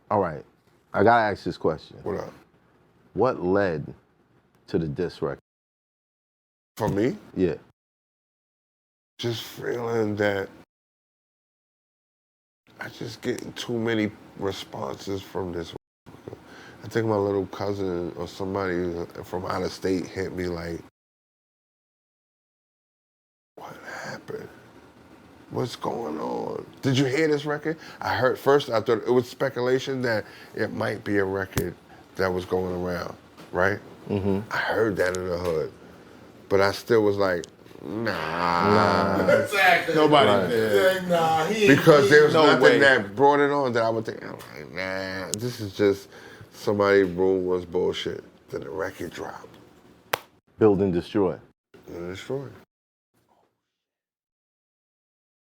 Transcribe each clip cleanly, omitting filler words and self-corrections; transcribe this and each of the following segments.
All right, I gotta ask this question. What up? What led to the diss record? For me? Yeah. Just feeling that I just getting too many responses from this. I think my little cousin or somebody from out of state hit me like, what happened? What's going on? Did you hear this record? I heard first, I thought it was speculation that it might be a record that was going around, right? Mm-hmm. I heard that in the hood. But I still was like, nah. Exactly. Nobody did. Nah, Because there was no nothing way. that brought it on that I would think, I'm like, nah, this is just somebody's room was bullshit. Then the record dropped. Build and Destroy. And destroyed.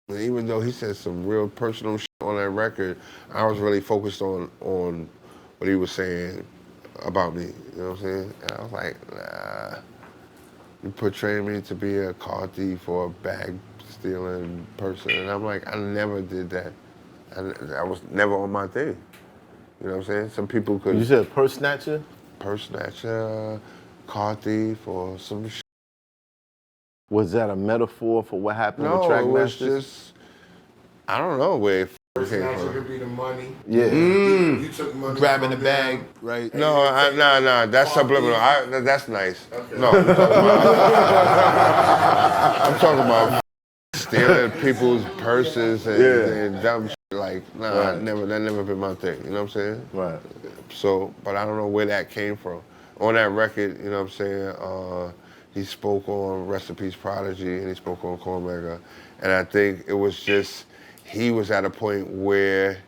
And even though he said some real personal shit on that record, I was really focused on what he was saying about me. You know what I'm saying? And I was like, nah. You portray me to be a car thief or a bag stealing person. And I'm like, I never did that. I was never on my thing. You know what I'm saying? Some people could. You said purse snatcher? Purse snatcher, car thief, or some shit. Was that a metaphor for what happened with No, Track it was Masters? just, I don't know where it came Snatcher from. could be the money. Yeah. You took money. Grabbing the from bag, them. right? No, no, that's subliminal. That's nice. Okay. No, I'm talking about stealing people's purses and dumb shit. Like, nah, Right. that never been my thing. You know what I'm saying? Right. So, but I don't know where that came from. On that record, you know what I'm saying? He spoke on Rest in Peace Prodigy and he spoke on Cormega. And I think it was just, he was at a point where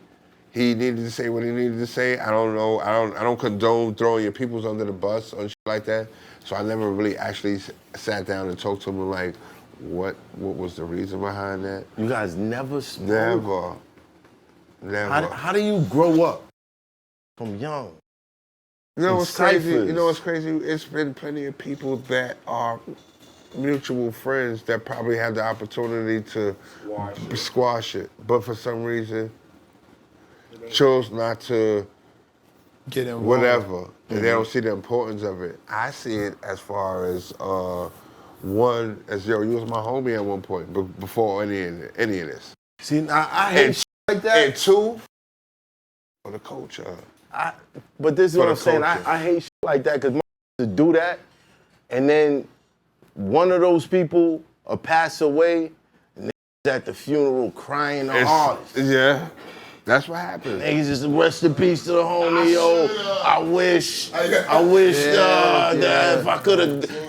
he needed to say what he needed to say. I don't know, I don't condone throwing your peoples under the bus or shit like that. So I never really actually sat down and talked to him like, what was the reason behind that? You guys never spoke? Never. How do you grow up from young? You know what's crazy? Ciphers. You know what's crazy? It's been plenty of people that are mutual friends that probably had the opportunity to squash it, but for some reason chose not to. Get involved. Whatever. And they don't see the importance of it. I see it as far as one, as yo, you was my homie at one point, before any of this. See, I hate shit like that. And two, for the culture. But this is For what the I'm saying. culture. I hate shit like that because to do that, and then one of those people pass away, and they're at the funeral crying the hardest. Yeah, that's what happened. Niggas just rest in peace to the homie, yo. I wish that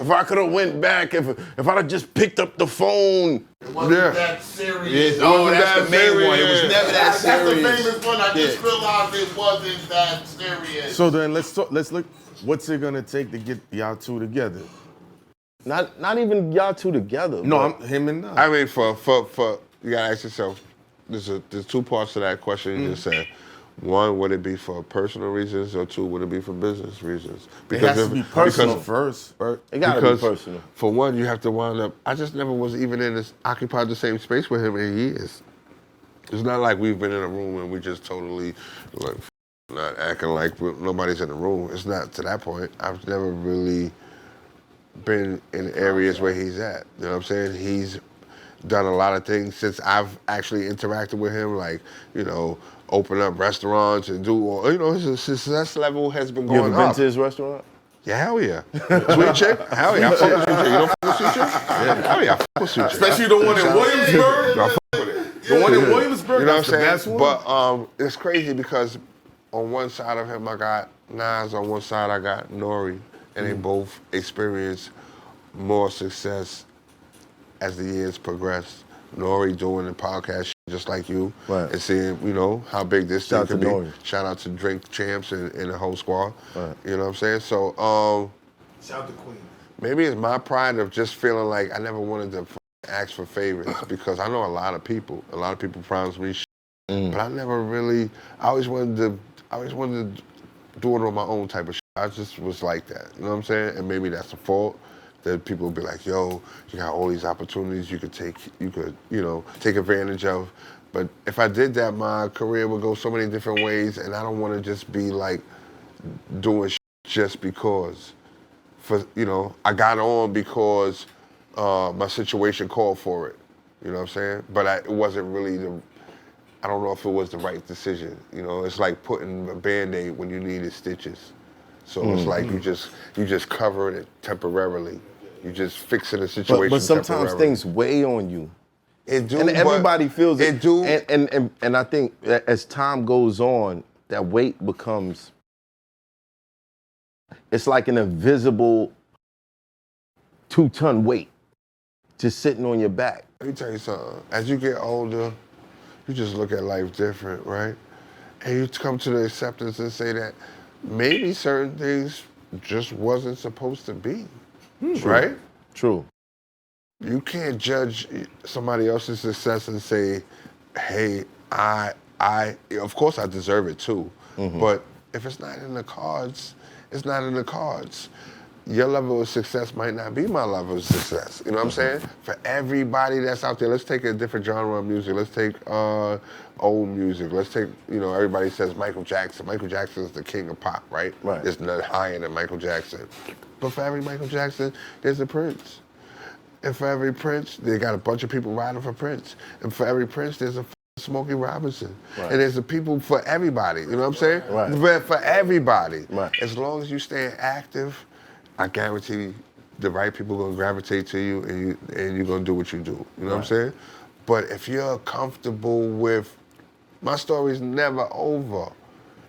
if I could have went back, if I'd have just picked up the phone. It wasn't that serious. That's the main one. It was never that That's the serious. famous one. I just realized it wasn't that serious. So then let's look. What's it gonna take to get y'all two together? Not even y'all two together. No, but him and I. I mean, for you gotta ask yourself. There's two parts to that question you just said. One, would it be for personal reasons, or two, would it be for business reasons? It has to be personal first. it gotta be personal. For one, you have to wind up. I just never was even occupied the same space with him in years. It's not like we've been in a room and we just totally like not acting like nobody's in the room. It's not to that point. I've never really been in areas where he's at. You know what I'm saying? He's done a lot of things since I've actually interacted with him, like, you know, open up restaurants and do, you know, his success level has been You going ever up. been to his restaurant? Yeah, hell yeah. Sweet chick? Hell yeah. I fuck with sweet chick. You don't fuck with sweet chick? Yeah, hell yeah, I fuck with sweet chick. Especially the one in Williamsburg. I fuck with it. The one in Williamsburg. You know what that's the I'm best saying? one. But it's crazy because on one side of him I got Nas, on one side I got N.O.R.E, and they both experienced more success as the years progressed. N.O.R.E doing the podcast shit just like you, Right. and seeing, you know, how big this Shout thing out could to be. N.O.R.E. Shout out to Drink Champs and the whole squad. Right. You know what I'm saying? So Shout out to Queen. maybe it's my pride of just feeling like I never wanted to ask for favors because I know a lot of people promise me shit, but I never really. I always wanted to do it on my own type of shit. I just was like that. You know what I'm saying? And maybe that's the fault. That people would be like, yo, you got all these opportunities you could, you know, take advantage of. But if I did that, my career would go so many different ways, and I don't want to just be like doing just because. I got on because my situation called for it. You know what I'm saying? But it wasn't really I don't know if it was the right decision. It's like putting a Band-Aid when you needed stitches. So it's like you just covering it temporarily. You just fixing the situation. But sometimes things weigh on you. It do, and everybody feels it. It do. And I think as time goes on, that weight becomes, it's like an invisible 2-ton weight just sitting on your back. Let me tell you something. As you get older, you just look at life different, right? And you come to the acceptance and say that maybe certain things just wasn't supposed to be, right? True. You can't judge somebody else's success and say, hey, of course I deserve it too. But if it's not in the cards, it's not in the cards. Your level of success might not be my level of success. You know what I'm saying? For everybody that's out there, let's take a different genre of music. Let's take old music. Let's take, everybody says Michael Jackson. Michael Jackson is the king of pop, right? Right. There's none higher than Michael Jackson. But for every Michael Jackson, there's a Prince. And for every Prince, they got a bunch of people riding for Prince. And for every Prince, there's a Smokey Robinson. Right. And there's a people for everybody, you know what I'm saying? Right. But for everybody. Right. As long as you stay active, I guarantee the right people are gonna gravitate to you and you're gonna do what you do. You know what I'm saying? But if you're comfortable with, my story's never over.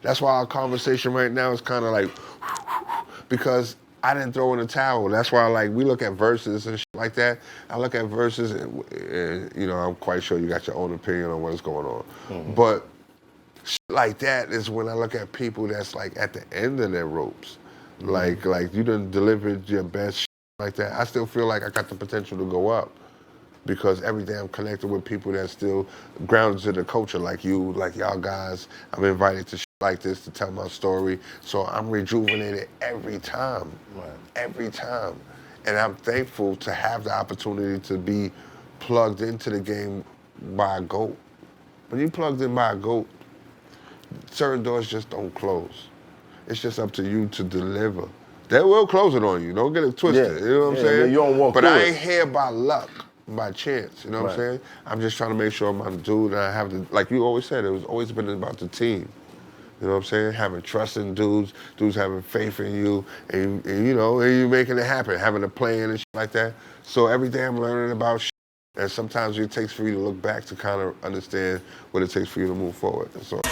That's why our conversation right now is kind of like, because I didn't throw in the towel. That's why we look at verses and shit like that. I look at verses and I'm quite sure you got your own opinion on what's going on. But shit like that is when I look at people that's like at the end of their ropes. Like you done delivered your best shit like that. I still feel like I got the potential to go up because every day I'm connected with people that's still grounded to the culture like you, like y'all guys. I'm invited to shit like this to tell my story. So I'm rejuvenated every time. Right. Every time. And I'm thankful to have the opportunity to be plugged into the game by a GOAT. When you plugged in by a GOAT, certain doors just don't close. It's just up to you to deliver. They will close it on you. Don't get it twisted. You know what I'm saying? You don't walk but through I it. ain't here by luck, by chance. You know what I'm saying? I'm just trying to make sure I'm a dude and I have the, like you always said, it was always been about the team. You know what I'm saying? Having trust in dudes having faith in you, and you making it happen, having a plan and shit like that. So every day I'm learning about shit, and sometimes it takes for you to look back to kind of understand what it takes for you to move forward. That's all.